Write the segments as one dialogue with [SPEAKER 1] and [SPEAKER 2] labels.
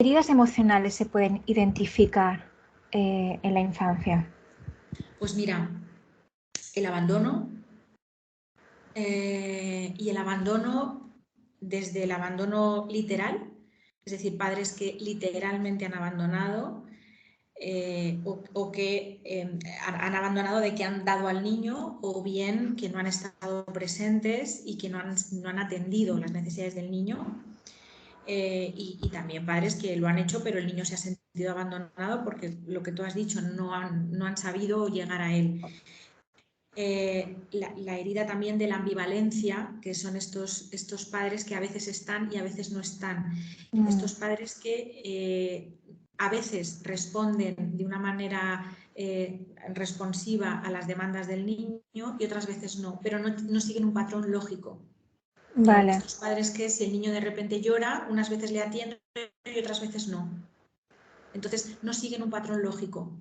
[SPEAKER 1] heridas emocionales se pueden identificar en la infancia?
[SPEAKER 2] Pues mira, el abandono y el abandono desde el abandono literal, es decir, padres que literalmente han abandonado o que han abandonado de que han dado al niño, o bien que no han estado presentes y que no han atendido las necesidades del niño. Y también padres que lo han hecho, pero el niño se ha sentido abandonado porque lo que tú has dicho, no han sabido llegar a él. La herida también de la ambivalencia, que son estos padres que a veces están y a veces no están. Estos padres que a veces responden de una manera responsiva a las demandas del niño y otras veces no, pero no siguen un patrón lógico.
[SPEAKER 1] Vale.
[SPEAKER 2] Estos padres que si el niño de repente llora, unas veces le atienden y otras veces no. Entonces no siguen un patrón lógico.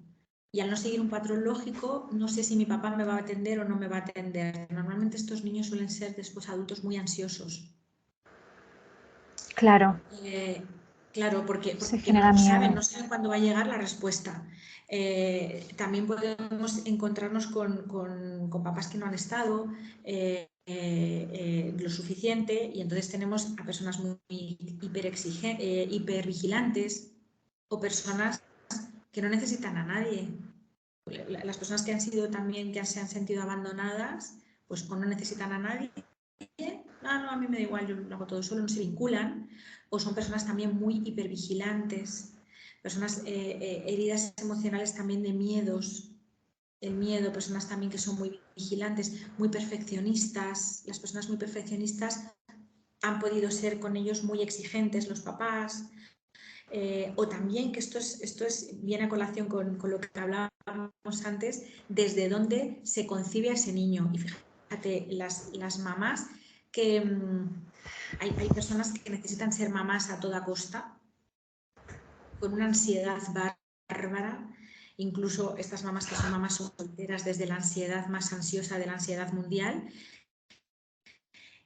[SPEAKER 2] Y al no seguir un patrón lógico, no sé si mi papá me va a atender o no me va a atender. Normalmente estos niños suelen ser después adultos muy ansiosos.
[SPEAKER 1] Claro.
[SPEAKER 2] Claro, porque
[SPEAKER 1] genera miedo.
[SPEAKER 2] no saben cuándo va a llegar la respuesta. También podemos encontrarnos con papás que no han estado lo suficiente, y entonces tenemos a personas muy hipervigilantes o personas que no necesitan a nadie. Las personas que han sido también, que se han sentido abandonadas, pues o no necesitan a nadie, no, a mí me da igual, yo lo hago todo solo, no se vinculan, o son personas también muy hipervigilantes, personas heridas emocionales también de miedos, el miedo, personas también que son muy vigilantes, muy perfeccionistas. Las personas muy perfeccionistas han podido ser con ellos muy exigentes los papás. O también, que esto viene a colación con lo que hablábamos antes, desde dónde se concibe a ese niño. Y fíjate, las mamás que hay personas que necesitan ser mamás a toda costa, con una ansiedad bárbara. Incluso estas mamás que son mamás solteras, desde la ansiedad más ansiosa de la ansiedad mundial,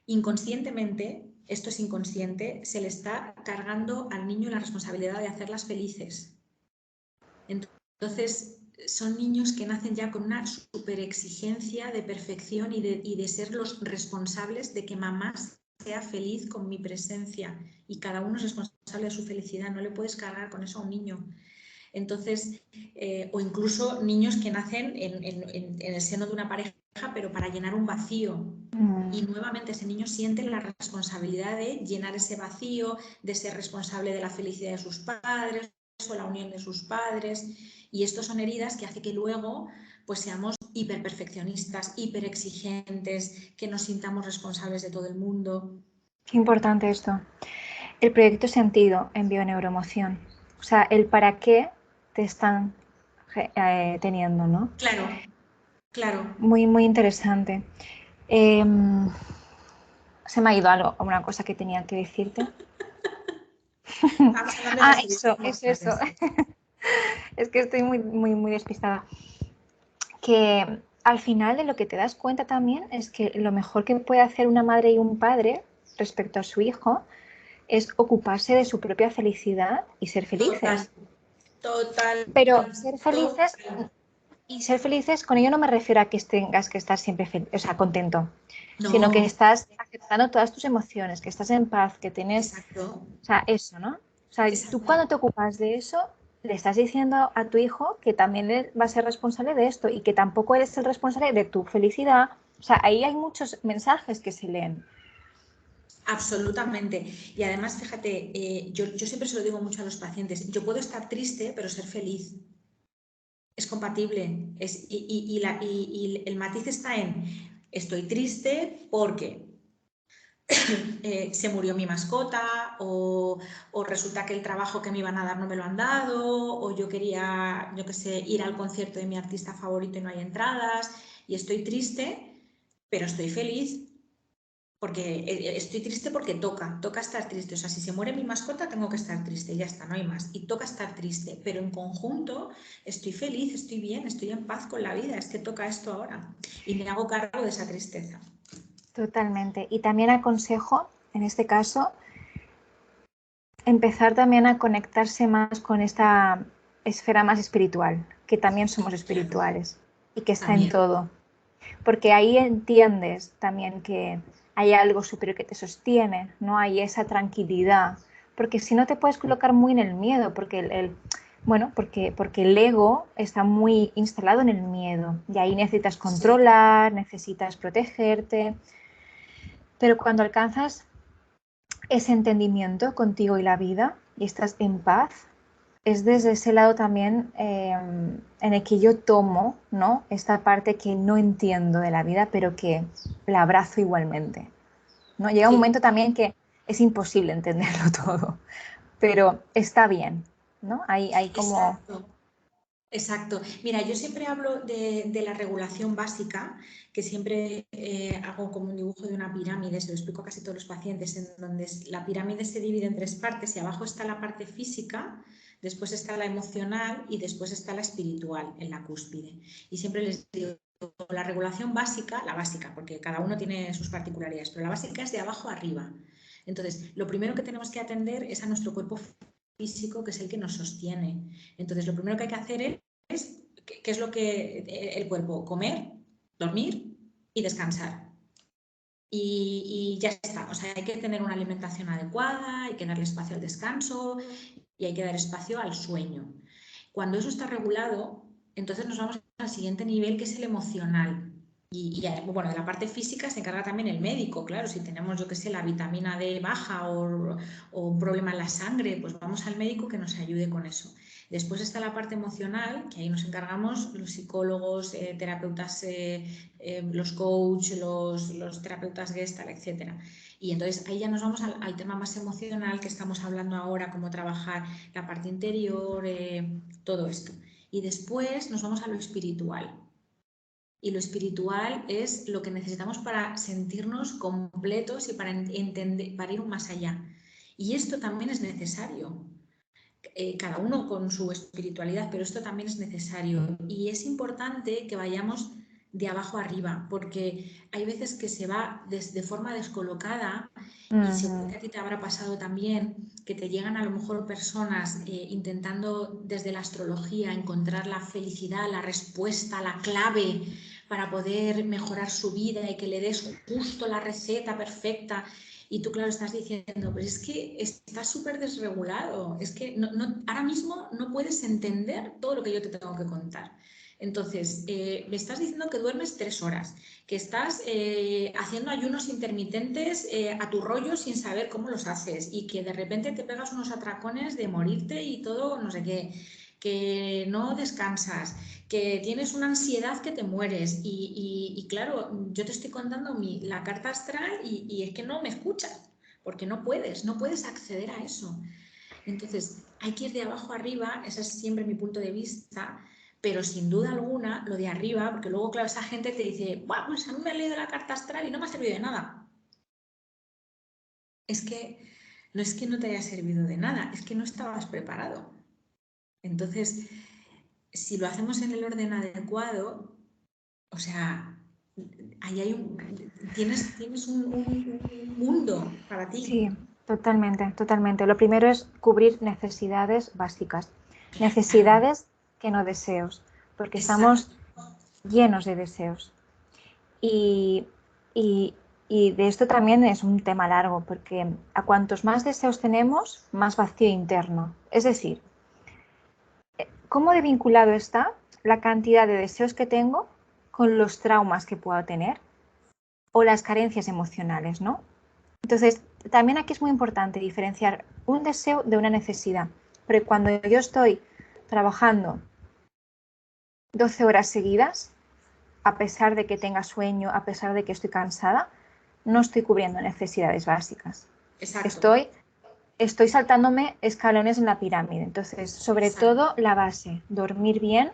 [SPEAKER 2] inconscientemente, esto es inconsciente, se le está cargando al niño la responsabilidad de hacerlas felices. Entonces, son niños que nacen ya con una super exigencia de perfección y de ser los responsables de que mamá sea feliz con mi presencia, y cada uno es responsable de su felicidad, no le puedes cargar con eso a un niño. Entonces, o incluso niños que nacen en el seno de una pareja, pero para llenar un vacío. Y nuevamente ese niño siente la responsabilidad de llenar ese vacío, de ser responsable de la felicidad de sus padres o la unión de sus padres. Y estos son heridas que hacen que luego pues seamos hiperperfeccionistas, hiperexigentes, que nos sintamos responsables de todo el mundo.
[SPEAKER 1] Qué importante esto. El proyecto sentido en bioneuroemoción. O sea, el para qué te están teniendo, ¿no?
[SPEAKER 2] Claro, claro.
[SPEAKER 1] Muy, muy interesante. Se me ha ido algo, una cosa que tenía que decirte.
[SPEAKER 2] Estamos hablando de las heridas
[SPEAKER 1] eso. Es que estoy muy, muy, muy despistada. Que al final de lo que te das cuenta también es que lo mejor que puede hacer una madre y un padre respecto a su hijo es ocuparse de su propia felicidad y ser felices.
[SPEAKER 2] Total.
[SPEAKER 1] Pero ser felices, y ser felices, con ello no me refiero a que tengas que estar siempre contento,
[SPEAKER 2] No,
[SPEAKER 1] sino que estás aceptando todas tus emociones, que estás en paz, que tienes,
[SPEAKER 2] exacto.
[SPEAKER 1] o sea, eso, ¿no? O sea, tú cuando te ocupas de eso, le estás diciendo a tu hijo que también él va a ser responsable de esto y que tampoco eres el responsable de tu felicidad. O sea, ahí hay muchos mensajes que se leen.
[SPEAKER 2] Absolutamente. Y además, fíjate, yo siempre se lo digo mucho a los pacientes, yo puedo estar triste pero ser feliz. Es compatible. Y el matiz está en, estoy triste porque se murió mi mascota, o resulta que el trabajo que me iban a dar no me lo han dado, o yo quería, yo qué sé, ir al concierto de mi artista favorito y no hay entradas, y estoy triste, pero estoy feliz. Porque estoy triste porque toca estar triste. O sea, si se muere mi mascota, tengo que estar triste, ya está, no hay más. Y toca estar triste, pero en conjunto estoy feliz, estoy bien, estoy en paz con la vida, es que toca esto ahora. Y me hago cargo de esa tristeza.
[SPEAKER 1] Totalmente. Y también aconsejo, en este caso, empezar también a conectarse más con esta esfera más espiritual, que también somos
[SPEAKER 2] Claro,
[SPEAKER 1] espirituales y que está en
[SPEAKER 2] también.
[SPEAKER 1] todo. Porque ahí entiendes también que hay algo superior que te sostiene, ¿no? Hay esa tranquilidad. Porque si no te puedes colocar muy en el miedo, porque bueno, porque el ego está muy instalado en el miedo y ahí necesitas
[SPEAKER 2] Sí,
[SPEAKER 1] controlar, necesitas protegerte. Pero cuando alcanzas ese entendimiento contigo y la vida y estás en paz, es desde ese lado también en el que yo tomo, ¿no? Esta parte que no entiendo de la vida, pero que la abrazo igualmente, ¿no? Llega un
[SPEAKER 2] sí,
[SPEAKER 1] momento también que es imposible entenderlo todo, pero está bien, ¿no? Hay como...
[SPEAKER 2] exacto. Exacto. Mira, yo siempre hablo de la regulación básica, que siempre hago como un dibujo de una pirámide, se lo explico a casi todos los pacientes, en donde la pirámide se divide en tres partes y abajo está la parte física, después está la emocional y después está la espiritual en la cúspide. Y siempre les digo, la regulación básica, la básica, porque cada uno tiene sus particularidades, pero la básica es de abajo a arriba. Entonces, lo primero que tenemos que atender es a nuestro cuerpo físico, que es el que nos sostiene. Entonces, lo primero que hay que hacer es, ¿qué es lo que el cuerpo? Comer, dormir y descansar. Y ya está. O sea, hay que tener una alimentación adecuada, hay que darle espacio al descanso y hay que dar espacio al sueño. Cuando eso está regulado, entonces nos vamos al siguiente nivel, que es el emocional. Bueno, de la parte física se encarga también el médico, claro, si tenemos, yo qué sé, la vitamina D baja o un problema en la sangre, pues vamos al médico que nos ayude con eso. Después está la parte emocional, que ahí nos encargamos los psicólogos, terapeutas, los coach, los terapeutas Gestalt, etcétera. Y entonces ahí ya nos vamos al tema más emocional que estamos hablando ahora, cómo trabajar la parte interior, todo esto. Y después nos vamos a lo espiritual. Y lo espiritual es lo que necesitamos para sentirnos completos y para entender, para ir más allá. Y esto también es necesario. Cada uno con su espiritualidad, pero esto también es necesario. Y es importante que vayamos de abajo arriba, porque hay veces que se va de forma descolocada y seguro que a ti te habrá pasado también que te llegan a lo mejor personas intentando desde la astrología encontrar la felicidad, la respuesta, la clave para poder mejorar su vida y que le des justo la receta perfecta. Y tú, claro, estás diciendo, pues es que estás súper desregulado, es que ahora mismo no puedes entender todo lo que yo te tengo que contar. Entonces, me estás diciendo que duermes 3 horas, que estás haciendo ayunos intermitentes a tu rollo sin saber cómo los haces y que de repente te pegas unos atracones de morirte y todo, no sé qué, que no descansas, que tienes una ansiedad que te mueres y claro, yo te estoy contando la carta astral y es que no me escuchas, porque no puedes acceder a eso. Entonces, hay que ir de abajo arriba, ese es siempre mi punto de vista, pero sin duda alguna lo de arriba, porque luego, claro, esa gente te dice, bueno, pues a mí me ha leído la carta astral y no me ha servido de nada. Es que no te haya servido de nada, es que no estabas preparado. Entonces, si lo hacemos en el orden adecuado, o sea, ahí tienes un mundo para ti.
[SPEAKER 1] Sí, totalmente, totalmente. Lo primero es cubrir necesidades básicas,
[SPEAKER 2] Claro,
[SPEAKER 1] necesidades que no deseos, porque
[SPEAKER 2] exacto,
[SPEAKER 1] estamos llenos de deseos. Y, y- y de esto también es un tema largo, porque a cuantos más deseos tenemos, más vacío interno. Es decir, ¿cómo de vinculado está la cantidad de deseos que tengo con los traumas que puedo tener o las carencias emocionales, ¿no? Entonces, también aquí es muy importante diferenciar un deseo de una necesidad, porque cuando yo estoy trabajando 12 horas seguidas, a pesar de que tenga sueño, a pesar de que estoy cansada, no estoy cubriendo necesidades básicas.
[SPEAKER 2] exacto,
[SPEAKER 1] Estoy saltándome escalones en la pirámide. Entonces, sobre
[SPEAKER 2] exacto.
[SPEAKER 1] todo la base, dormir bien,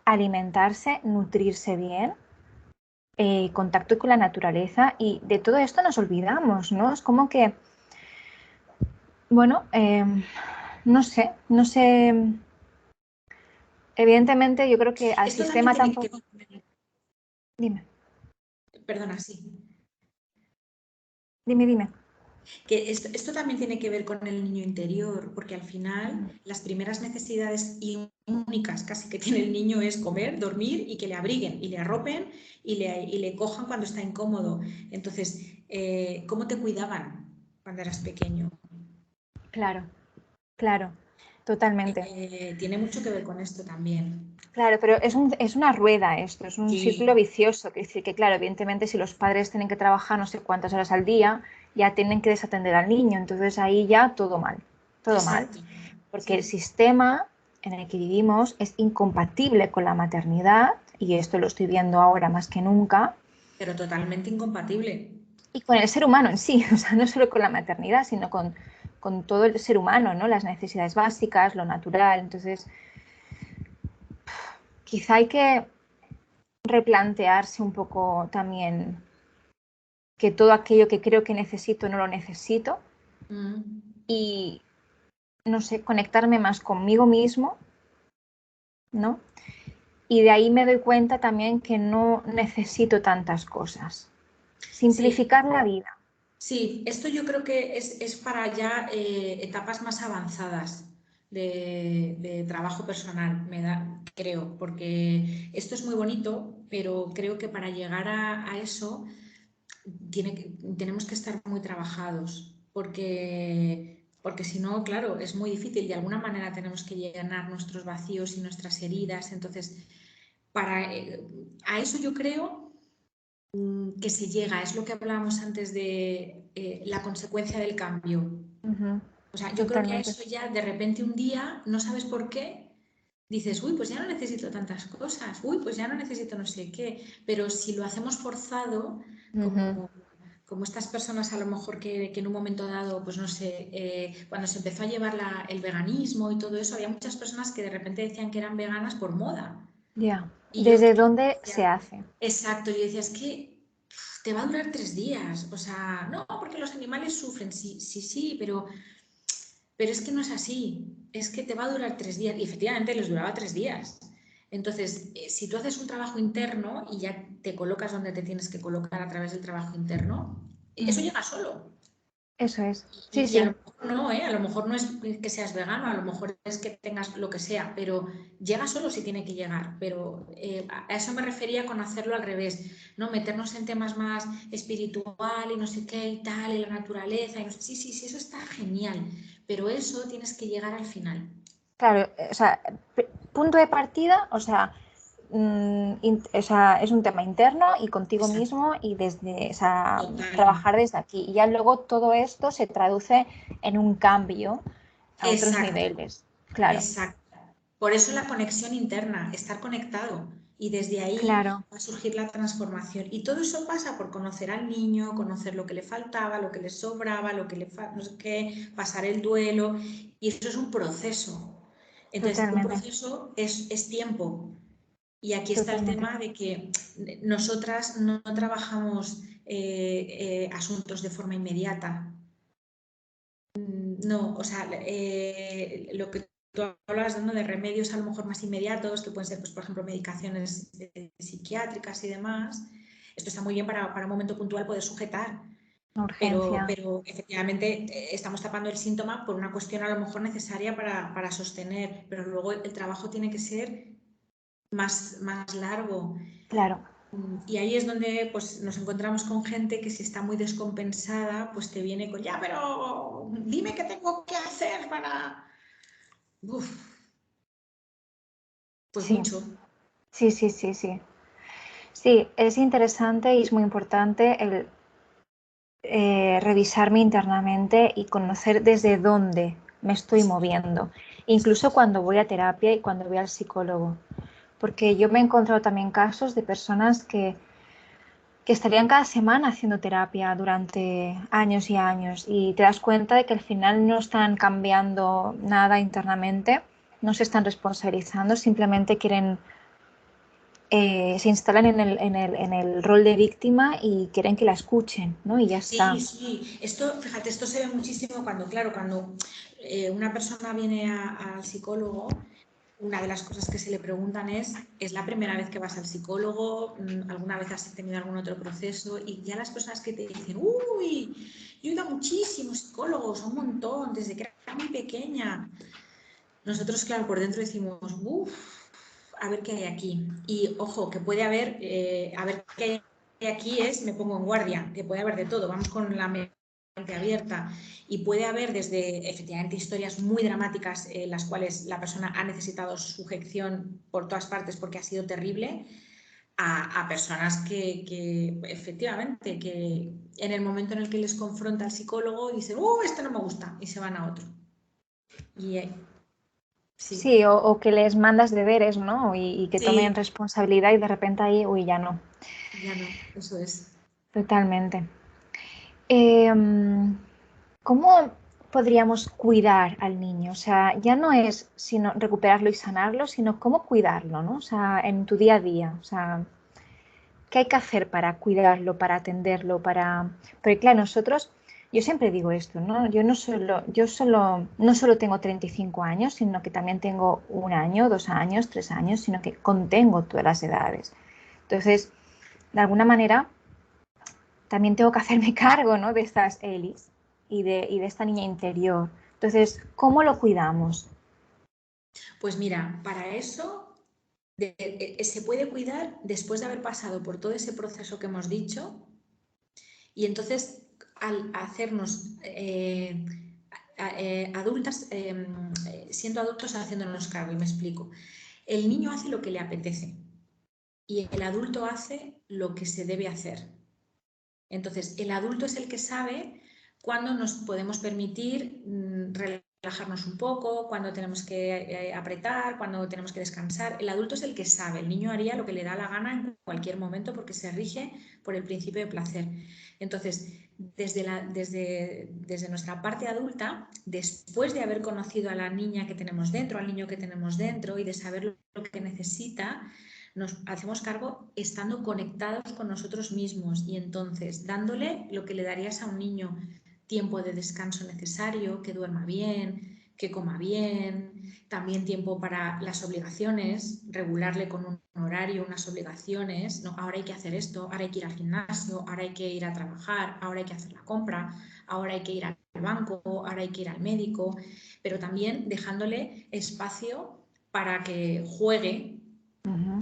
[SPEAKER 1] alimentarse, nutrirse bien, contacto con la naturaleza y de todo esto nos olvidamos, ¿no? Es como que, bueno, no sé, evidentemente yo creo que al
[SPEAKER 2] Esto también
[SPEAKER 1] sistema
[SPEAKER 2] tiene que...
[SPEAKER 1] tampoco... Dime,
[SPEAKER 2] Perdona, sí.
[SPEAKER 1] dime.
[SPEAKER 2] Que esto también tiene que ver con el niño interior, porque al final las primeras necesidades y únicas casi que tiene el niño es comer, dormir y que le abriguen y le arropen y le cojan cuando está incómodo. Entonces, ¿cómo te cuidaban cuando eras pequeño?
[SPEAKER 1] Claro, claro, totalmente.
[SPEAKER 2] Tiene mucho que ver con esto también.
[SPEAKER 1] Claro, pero es una rueda esto, es un círculo
[SPEAKER 2] Sí,
[SPEAKER 1] vicioso. Que decir que, claro, evidentemente si los padres tienen que trabajar no sé cuántas horas al día, ya tienen que desatender al niño. Entonces ahí ya todo mal.
[SPEAKER 2] exacto.
[SPEAKER 1] Porque el
[SPEAKER 2] Sí,
[SPEAKER 1] sistema en el que vivimos es incompatible con la maternidad, y esto lo estoy viendo ahora más que nunca,
[SPEAKER 2] pero totalmente incompatible.
[SPEAKER 1] y con el ser humano en sí, o sea, no solo con la maternidad, sino con todo el ser humano, ¿no? Las necesidades básicas, lo natural. Entonces, quizá hay que replantearse un poco también que todo aquello que creo que necesito no lo necesito,
[SPEAKER 2] Mm.
[SPEAKER 1] y, no sé, conectarme más conmigo mismo, ¿no? Y de ahí me doy cuenta también que no necesito tantas cosas.
[SPEAKER 2] Sí,
[SPEAKER 1] Simplificar la vida.
[SPEAKER 2] sí, esto yo creo que es para ya etapas más avanzadas de trabajo personal, creo, porque esto es muy bonito, pero creo que para llegar a eso tenemos que estar muy trabajados, porque si no, claro, es muy difícil. De alguna manera tenemos que llenar nuestros vacíos y nuestras heridas. Entonces, a eso yo creo que se llega, es lo que hablábamos antes de la consecuencia del cambio.
[SPEAKER 1] Ujú.
[SPEAKER 2] O sea, yo creo que a
[SPEAKER 1] Totalmente.
[SPEAKER 2] eso ya de repente un día, no sabes por qué, dices, uy, pues ya no necesito tantas cosas, uy, pues ya no necesito no sé qué, pero si lo hacemos forzado,
[SPEAKER 1] Ujú.
[SPEAKER 2] como, como estas personas a lo mejor que en un momento dado, pues no sé, cuando se empezó a llevar el veganismo y todo eso, había muchas personas que de repente decían que eran veganas por moda.
[SPEAKER 1] Ya.
[SPEAKER 2] Y yo
[SPEAKER 1] ¿Desde dónde se
[SPEAKER 2] decía,
[SPEAKER 1] hace?
[SPEAKER 2] exacto, yo decía, es que te va a durar 3 días. O sea, no, porque los animales sufren, sí, sí, sí, pero es que no es así. Es que te va a durar 3 días. Y efectivamente les duraba 3 días. Entonces, si tú haces un trabajo interno y ya te colocas donde te tienes que colocar a través del trabajo interno, eso
[SPEAKER 1] Mm.
[SPEAKER 2] llega solo.
[SPEAKER 1] Eso es. Sí,
[SPEAKER 2] Y a lo
[SPEAKER 1] sí.
[SPEAKER 2] mejor no, ¿eh? A lo mejor no es que seas vegano, a lo mejor es que tengas lo que sea, pero llega solo si tiene que llegar. Pero a eso me refería con hacerlo al revés, ¿no? Meternos en temas más espiritual y no sé qué y tal, y la naturaleza. Sí, sí, sí, eso está genial, pero eso tienes que llegar al final.
[SPEAKER 1] Claro, o sea, punto de partida, o sea, o sea, es un tema interno y contigo
[SPEAKER 2] Exacto,
[SPEAKER 1] mismo, y o sea,
[SPEAKER 2] totalmente.
[SPEAKER 1] trabajar desde aquí. Y ya luego todo esto se traduce en un cambio a otros
[SPEAKER 2] Exacto.
[SPEAKER 1] niveles. Claro,
[SPEAKER 2] Exacto. Por eso la conexión interna, estar conectado. Y desde ahí
[SPEAKER 1] claro.
[SPEAKER 2] va a surgir la transformación. Y todo eso pasa por conocer al niño, conocer lo que le faltaba, lo que le sobraba, lo que no sé qué, pasar el duelo. Y eso es un proceso. Entonces, un
[SPEAKER 1] Totalmente,
[SPEAKER 2] proceso es tiempo. Y aquí está el
[SPEAKER 1] totalmente.
[SPEAKER 2] tema de que nosotras no trabajamos asuntos de forma inmediata. No, o sea, lo que tú hablas, ¿no?, de remedios a lo mejor más inmediatos, que pueden ser, pues, por ejemplo, medicaciones psiquiátricas y demás. Esto está muy bien para un momento puntual poder sujetar,
[SPEAKER 1] Urgencia.
[SPEAKER 2] pero efectivamente estamos tapando el síntoma por una cuestión a lo mejor necesaria para sostener, pero luego el trabajo tiene que ser más largo.
[SPEAKER 1] Claro.
[SPEAKER 2] Y ahí es donde pues, nos encontramos con gente que si está muy descompensada, pues te viene con, ya, pero dime qué tengo que hacer para... Uf, pues
[SPEAKER 1] Sí,
[SPEAKER 2] mucho.
[SPEAKER 1] sí, sí, sí, sí. Sí, es interesante y es muy importante el revisarme internamente y conocer desde dónde me estoy
[SPEAKER 2] Exacto,
[SPEAKER 1] moviendo, incluso
[SPEAKER 2] exacto.
[SPEAKER 1] cuando voy a terapia y cuando voy al psicólogo, porque yo me he encontrado también casos de personas que estarían cada semana haciendo terapia durante años y años, y te das cuenta de que al final no están cambiando nada internamente, no se están responsabilizando, simplemente quieren, se instalan en el rol de víctima y quieren que la escuchen, ¿no? Y ya
[SPEAKER 2] Sí,
[SPEAKER 1] está.
[SPEAKER 2] sí. Esto, fíjate, esto se ve muchísimo cuando, claro, cuando una persona viene al psicólogo. Una de las cosas que se le preguntan ¿es la primera vez que vas al psicólogo? ¿Alguna vez has tenido algún otro proceso? Y ya las personas que te dicen, uy, Yo he ido a muchísimos psicólogos, a un montón, desde que era muy pequeña. Nosotros, claro, por dentro decimos, uff, a ver qué hay aquí. Y ojo, que puede haber, a ver qué hay aquí es, me pongo en guardia, que puede haber de todo, vamos con la mente abierta. Y puede haber desde, efectivamente, historias muy dramáticas en las cuales la persona ha necesitado sujeción por todas partes porque ha sido terrible, a personas que efectivamente, que en el momento en el que les confronta el psicólogo dicen, esto no me gusta, y se van a otro. Y sí.
[SPEAKER 1] Sí, o que les mandas deberes, ¿no? Y que
[SPEAKER 2] Sí,
[SPEAKER 1] tomen responsabilidad y de repente ahí, uy, ya no.
[SPEAKER 2] ya no, eso es.
[SPEAKER 1] Totalmente. ¿Cómo podríamos cuidar al niño? O sea, ya no es sino recuperarlo y sanarlo, sino cómo cuidarlo, ¿no? O sea, en tu día a día. O sea, ¿qué hay que hacer para cuidarlo, para atenderlo, para... Porque claro, nosotros, yo siempre digo esto, ¿no? No solo tengo 35 años, sino que también tengo 1 año, 2 años, 3 años, sino que contengo todas las edades. Entonces, de alguna manera, también tengo que hacerme cargo, ¿no? De estas Elis y de esta niña interior. Entonces, ¿cómo lo cuidamos?
[SPEAKER 2] Pues mira, para eso se puede cuidar después de haber pasado por todo ese proceso que hemos dicho y entonces al hacernos adultas, siendo adultos haciéndonos cargo, y me explico. El niño hace lo que le apetece y el adulto hace lo que se debe hacer. Entonces, el adulto es el que sabe cuándo nos podemos permitir relajarnos un poco, cuándo tenemos que apretar, cuándo tenemos que descansar. El adulto es el que sabe, el niño haría lo que le da la gana en cualquier momento porque se rige por el principio de placer. Entonces, desde nuestra parte adulta, después de haber conocido a la niña que tenemos dentro, al niño que tenemos dentro y de saber lo que necesita, nos hacemos cargo estando conectados con nosotros mismos y entonces dándole lo que le darías a un niño, tiempo de descanso necesario, que duerma bien, que coma bien, también tiempo para las obligaciones, regularle con un horario, unas obligaciones, no, ahora hay que hacer esto, ahora hay que ir al gimnasio, ahora hay que ir a trabajar, ahora hay que hacer la compra, ahora hay que ir al banco, ahora hay que ir al médico, pero también dejándole espacio para que juegue.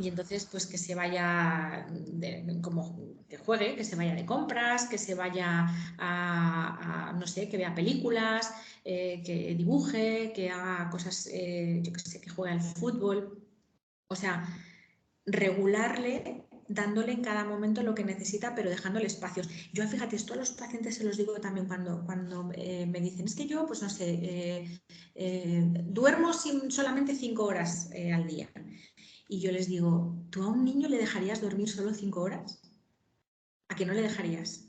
[SPEAKER 2] Y entonces, pues que se vaya, como que juegue, que se vaya de compras, que se vaya no sé, que vea películas, que dibuje, que haga cosas, yo qué sé, que juegue al fútbol. O sea, regularle, dándole en cada momento lo que necesita, pero dejándole espacios. Yo, fíjate, esto a los pacientes se los digo también cuando me dicen, es que yo, pues no sé, duermo solamente 5 horas al día. Y yo les digo, ¿tú a un niño le dejarías dormir solo 5 horas? ¿A qué no le dejarías?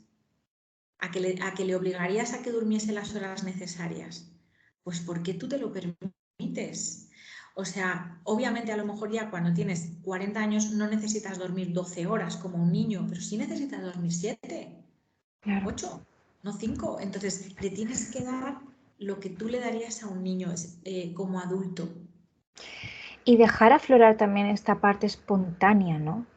[SPEAKER 2] ¿A que le obligarías a que durmiese las horas necesarias? Pues porque tú te lo permites. O sea, obviamente a lo mejor ya cuando tienes 40 años no necesitas dormir 12 horas como un niño, pero sí necesitas dormir 7,
[SPEAKER 1] Claro.
[SPEAKER 2] 8, no 5. Entonces, le tienes que dar lo que tú le darías a un niño como adulto.
[SPEAKER 1] Y dejar aflorar también esta parte espontánea, ¿no?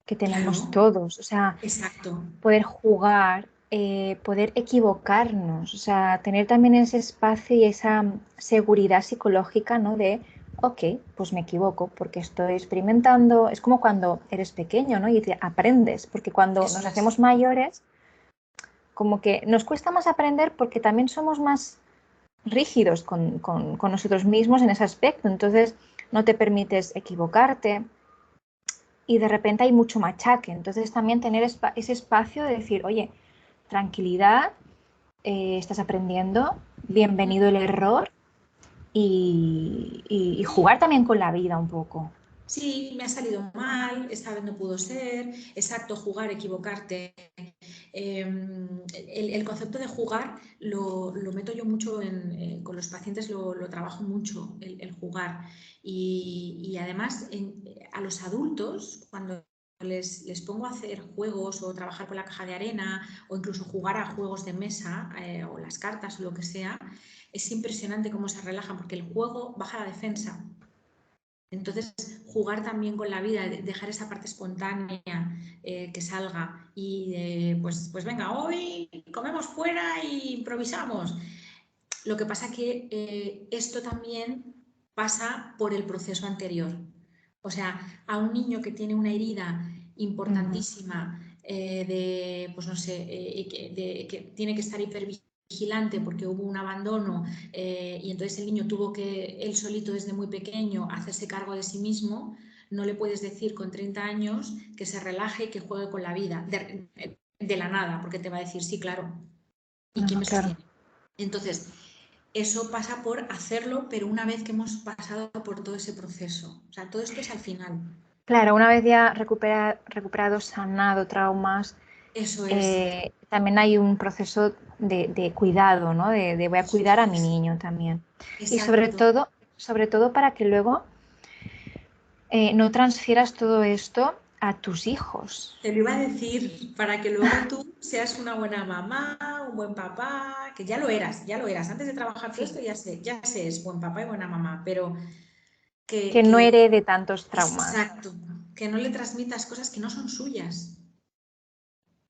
[SPEAKER 1] Que tenemos
[SPEAKER 2] Claro,
[SPEAKER 1] todos. O sea,
[SPEAKER 2] exacto.
[SPEAKER 1] poder jugar, poder equivocarnos. O sea, tener también ese espacio y esa seguridad psicológica, ¿no? De, ok, pues me equivoco porque estoy experimentando. Es como cuando eres pequeño, ¿no? Y te aprendes, porque cuando nos
[SPEAKER 2] Eso es.
[SPEAKER 1] hacemos mayores, como que nos cuesta más aprender porque también somos más rígidos con nosotros mismos en ese aspecto. Entonces, no te permites equivocarte y de repente hay mucho machaque. Entonces, también tener ese espacio de decir, oye, tranquilidad, estás aprendiendo, bienvenido el error y jugar también con la vida un poco.
[SPEAKER 2] Sí, me ha salido mal, esta vez no pudo ser, exacto, jugar, equivocarte. El concepto de jugar lo meto yo mucho con los pacientes, lo trabajo mucho, el jugar. Y además a los adultos, cuando les pongo a hacer juegos o trabajar con la caja de arena o incluso jugar a juegos de mesa o las cartas o lo que sea, es impresionante cómo se relajan porque el juego baja la defensa. Entonces, jugar también con la vida, dejar esa parte espontánea que salga y pues venga, hoy comemos fuera y improvisamos. Lo que pasa que esto también pasa por el proceso anterior. O sea, a un niño que tiene una herida importantísima pues no sé, que tiene que estar hipervigilante porque hubo un abandono y entonces el niño tuvo que él solito desde muy pequeño hacerse cargo de sí mismo, no le puedes decir con 30 años que se relaje y que juegue con la vida de la nada, porque te va a decir, sí, claro, ¿y quién me
[SPEAKER 1] claro.
[SPEAKER 2] sostiene? Entonces, eso pasa por hacerlo, pero una vez que hemos pasado por todo ese proceso. O sea, todo esto es al final.
[SPEAKER 1] Claro, una vez ya recuperado, sanado traumas,
[SPEAKER 2] Eso es.
[SPEAKER 1] también hay un proceso de cuidado, ¿no? De voy a
[SPEAKER 2] Eso
[SPEAKER 1] cuidar a mi
[SPEAKER 2] es.
[SPEAKER 1] niño también. Y
[SPEAKER 2] Exacto.
[SPEAKER 1] sobre todo para que luego no transfieras todo esto a tus hijos.
[SPEAKER 2] Te lo iba a decir, para que luego tú seas una buena mamá, un buen papá, que ya lo eras, ya lo eras. Antes de trabajar todo
[SPEAKER 1] Sí.
[SPEAKER 2] esto ya sé, es buen papá y buena mamá, pero que,
[SPEAKER 1] Que no
[SPEAKER 2] que
[SPEAKER 1] herede tantos traumas.
[SPEAKER 2] exacto, que no le transmitas cosas que no son suyas.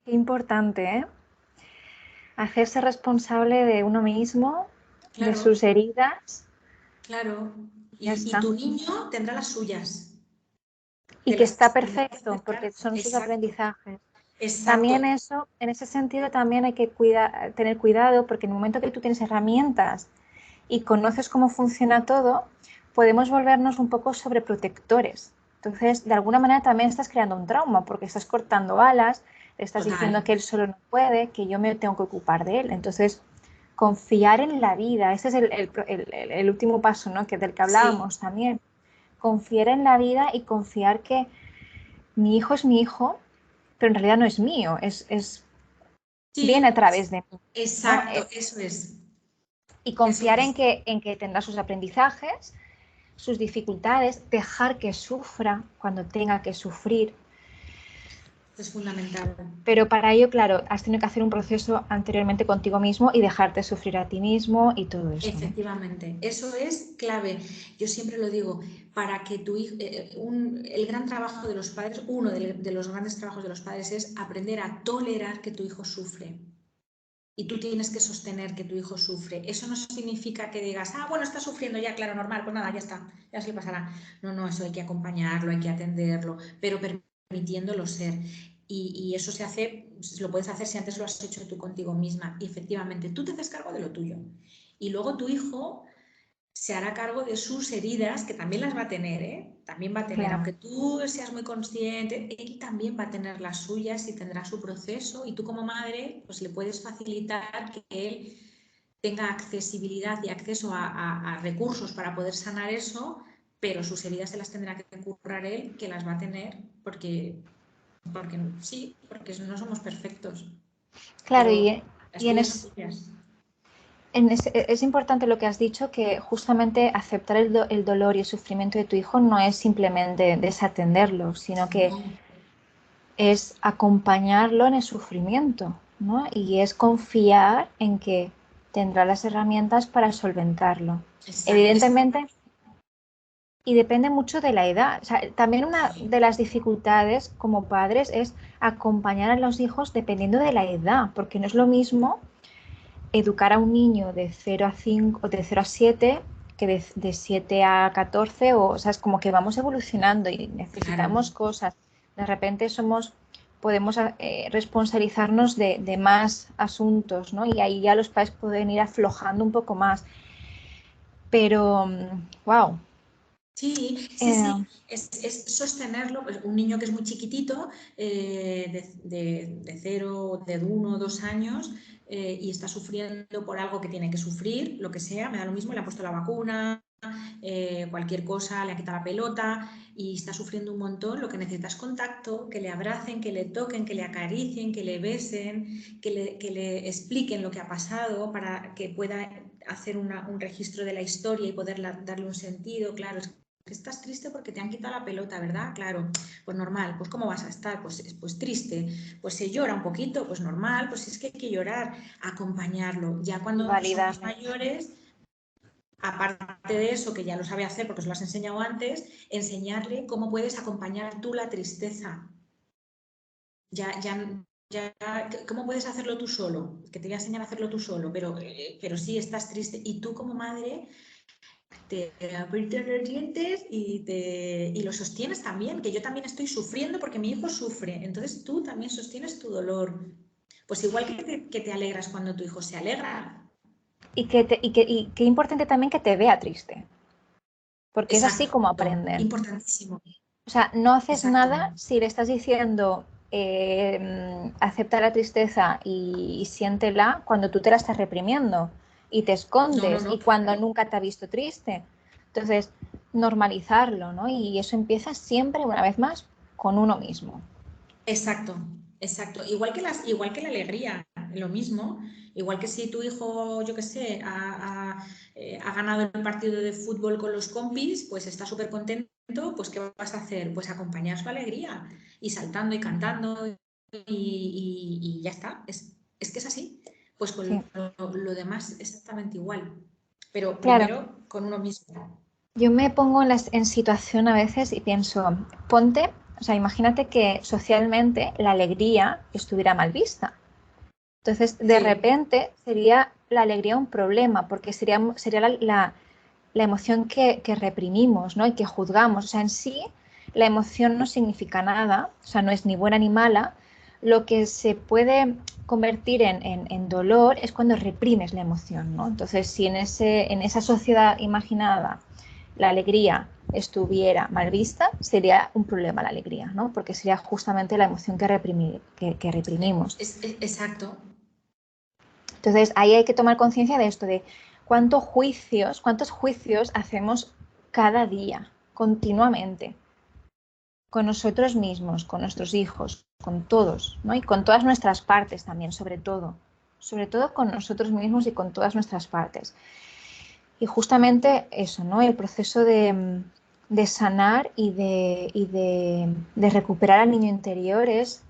[SPEAKER 1] Qué importante, ¿eh? Hacerse responsable de uno mismo, de
[SPEAKER 2] Claro,
[SPEAKER 1] sus heridas,
[SPEAKER 2] claro.
[SPEAKER 1] ya
[SPEAKER 2] Y
[SPEAKER 1] está.
[SPEAKER 2] tu niño tendrá las suyas.
[SPEAKER 1] Y
[SPEAKER 2] Te
[SPEAKER 1] que
[SPEAKER 2] las
[SPEAKER 1] está
[SPEAKER 2] tendrá que
[SPEAKER 1] perfecto, porque
[SPEAKER 2] acercar.
[SPEAKER 1] son sus
[SPEAKER 2] Exacto,
[SPEAKER 1] aprendizajes.
[SPEAKER 2] exacto.
[SPEAKER 1] También eso, en ese sentido, también hay que tener cuidado, porque en el momento que tú tienes herramientas y conoces cómo funciona todo, podemos volvernos un poco sobreprotectores. Entonces, de alguna manera también estás creando un trauma, porque estás cortando alas, le estás
[SPEAKER 2] Total,
[SPEAKER 1] diciendo que él solo no puede, que yo me tengo que ocupar de él. Entonces, confiar en la vida, ese es el último paso, ¿no? Que del que
[SPEAKER 2] sí,
[SPEAKER 1] hablábamos también. Confiar en la vida y confiar que mi hijo es mi hijo, pero en realidad no es mío, viene a
[SPEAKER 2] sí,
[SPEAKER 1] través de mí, ¿no?
[SPEAKER 2] exacto, eso es,
[SPEAKER 1] Y
[SPEAKER 2] eso
[SPEAKER 1] confiar
[SPEAKER 2] es.
[SPEAKER 1] en que tendrá sus aprendizajes, sus dificultades, dejar que sufra cuando tenga que sufrir.
[SPEAKER 2] Esto es fundamental.
[SPEAKER 1] Pero para ello, claro, has tenido que hacer un proceso anteriormente contigo mismo y dejarte sufrir a ti mismo y todo eso, ¿no?
[SPEAKER 2] Efectivamente, eso es clave. Yo siempre lo digo, para que tu hijo, el gran trabajo de los padres, uno de los grandes trabajos de los padres es aprender a tolerar que tu hijo sufre. Y tú tienes que sostener que tu hijo sufre. Eso no significa que digas, ah, bueno, está sufriendo ya, claro, normal, pues nada, ya está, ya se le pasará. No, no, eso hay que acompañarlo, hay que atenderlo, pero permitiéndolo ser. Y eso se hace, lo puedes hacer si antes lo has hecho tú contigo misma. Y efectivamente, tú te haces cargo de lo tuyo. Y luego tu hijo se hará cargo de sus heridas, que también las va a tener, ¿eh? También va a tener,
[SPEAKER 1] Claro,
[SPEAKER 2] aunque tú seas muy consciente, él también va a tener las suyas y tendrá su proceso y tú como madre, pues le puedes facilitar que él tenga accesibilidad y acceso a recursos para poder sanar eso, pero sus heridas se las tendrá que currar él, que las va a tener, porque sí, porque no somos perfectos,
[SPEAKER 1] claro,
[SPEAKER 2] pero las
[SPEAKER 1] y
[SPEAKER 2] tuyas son tuyas.
[SPEAKER 1] es importante lo que has dicho, que justamente aceptar el dolor y el sufrimiento de tu hijo no es simplemente desatenderlo, sino que
[SPEAKER 2] No,
[SPEAKER 1] es acompañarlo en el sufrimiento, ¿no? Y es confiar en que tendrá las herramientas para solventarlo.
[SPEAKER 2] exacto.
[SPEAKER 1] Evidentemente, y depende mucho de la edad. O sea, también una de las dificultades como padres es acompañar a los hijos dependiendo de la edad, porque no es lo mismo educar a un niño de 0 a 5 o de 0 a 7 que de 7 a 14 o sea, es como que vamos evolucionando y
[SPEAKER 2] Claro,
[SPEAKER 1] necesitamos cosas. De repente podemos responsabilizarnos de más asuntos, ¿no? Y ahí ya los padres pueden ir aflojando un poco más. Pero, wow.
[SPEAKER 2] sí, sí, sí, es sostenerlo. Pues un niño que es muy chiquitito, de 0, de 1 o 2 años, y está sufriendo por algo que tiene que sufrir, lo que sea, me da lo mismo, le ha puesto la vacuna, cualquier cosa, le ha quitado la pelota y está sufriendo un montón, lo que necesita es contacto, que le abracen, que le toquen, que le acaricien, que le besen, que le expliquen lo que ha pasado para que pueda hacer un registro de la historia y poder darle un sentido. Claro, es que estás triste porque te han quitado la pelota, ¿verdad? Claro, pues normal, pues ¿cómo vas a estar? Pues triste, pues se llora un poquito, pues normal, pues es que hay que llorar, acompañar. Ya cuando somos
[SPEAKER 1] Validarle.
[SPEAKER 2] mayores, aparte de eso, que ya lo sabe hacer porque os lo has enseñado antes, enseñarle cómo puedes acompañar tú la tristeza. ¿Cómo puedes hacerlo tú solo? Que te voy a enseñar a hacerlo tú solo, pero sí estás triste y tú como madre te aprietas los dientes y lo sostienes también, que yo también estoy sufriendo porque mi hijo sufre, entonces tú también sostienes tu dolor. Pues igual que te alegras cuando tu hijo se alegra.
[SPEAKER 1] Y qué importante también que te vea triste, porque es así como
[SPEAKER 2] Exacto,
[SPEAKER 1] aprenden.
[SPEAKER 2] importantísimo.
[SPEAKER 1] O sea, no haces
[SPEAKER 2] Exacto.
[SPEAKER 1] nada si le estás diciendo acepta la tristeza y siéntela cuando tú te la estás reprimiendo y te
[SPEAKER 2] No, no,
[SPEAKER 1] escondes
[SPEAKER 2] no.
[SPEAKER 1] y cuando nunca te ha visto triste. Entonces, normalizarlo, ¿no? Y eso empieza siempre, una vez más, con uno mismo.
[SPEAKER 2] Exacto, exacto. Igual que la alegría, lo mismo. Igual que si tu hijo, yo qué sé, ha ganado el partido de fútbol con los compis, pues está súper contento, pues ¿qué vas a hacer? Pues acompañar su alegría y saltando y cantando y ya está. Es que es así. Pues
[SPEAKER 1] Sí,
[SPEAKER 2] con lo demás exactamente igual. Pero
[SPEAKER 1] claro.
[SPEAKER 2] primero con uno mismo.
[SPEAKER 1] Yo me pongo en situación a veces y pienso, ponte, o sea, imagínate que socialmente la alegría estuviera mal vista. Entonces, de
[SPEAKER 2] Sí,
[SPEAKER 1] repente sería la alegría un problema, porque sería la emoción que reprimimos, ¿no? Y que juzgamos. O sea, en sí, la emoción no significa nada, o sea, no es ni buena ni mala. Lo que se puede convertir en dolor es cuando reprimes la emoción, ¿no? Entonces, si en esa sociedad imaginada la alegría estuviera mal vista, sería un problema la alegría, ¿no? Porque sería justamente la emoción que reprimimos.
[SPEAKER 2] exacto.
[SPEAKER 1] Entonces, ahí hay que tomar conciencia de esto, de cuántos juicios hacemos cada día, continuamente, con nosotros mismos, con nuestros hijos, con todos, ¿no? Y con todas nuestras partes también, sobre todo con nosotros mismos y con todas nuestras partes. Y justamente eso, ¿no? El proceso de sanar y de recuperar al niño interior es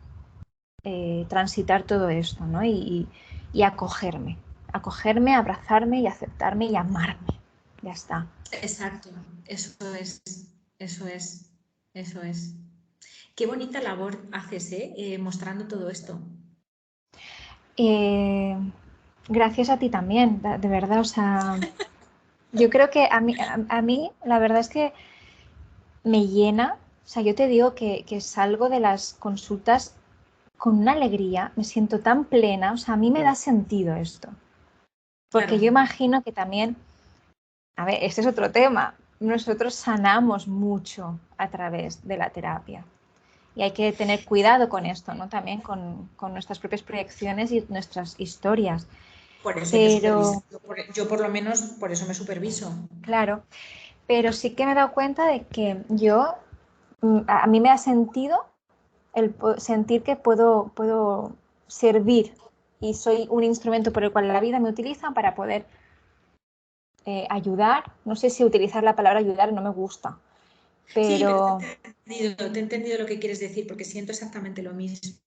[SPEAKER 1] transitar todo esto, ¿no? Y acogerme, abrazarme y aceptarme y amarme. Ya está.
[SPEAKER 2] Exacto, eso es, eso es, eso es. Qué bonita labor haces, mostrando todo esto.
[SPEAKER 1] Eh, Gracias a ti también, de verdad, o sea, yo creo que a mí la verdad es que me llena, o sea, yo te digo que salgo de las consultas con una alegría, me siento tan plena, o sea, a mí me da sentido esto,
[SPEAKER 2] Claro,
[SPEAKER 1] porque yo imagino que también, a ver, este es otro tema, nosotros sanamos mucho a través de la terapia. Y hay que tener cuidado con esto, ¿no? También con nuestras propias proyecciones y nuestras historias.
[SPEAKER 2] por eso yo superviso,
[SPEAKER 1] Pero,
[SPEAKER 2] yo por lo menos por eso me superviso.
[SPEAKER 1] claro, pero sí que me he dado cuenta de que a mí me ha sentido sentir que puedo servir y soy un instrumento por el cual la vida me utiliza para poder ayudar. No sé si utilizar la palabra ayudar no me gusta,
[SPEAKER 2] Sí, pero
[SPEAKER 1] pero
[SPEAKER 2] te he entendido lo que quieres decir, porque siento exactamente lo mismo.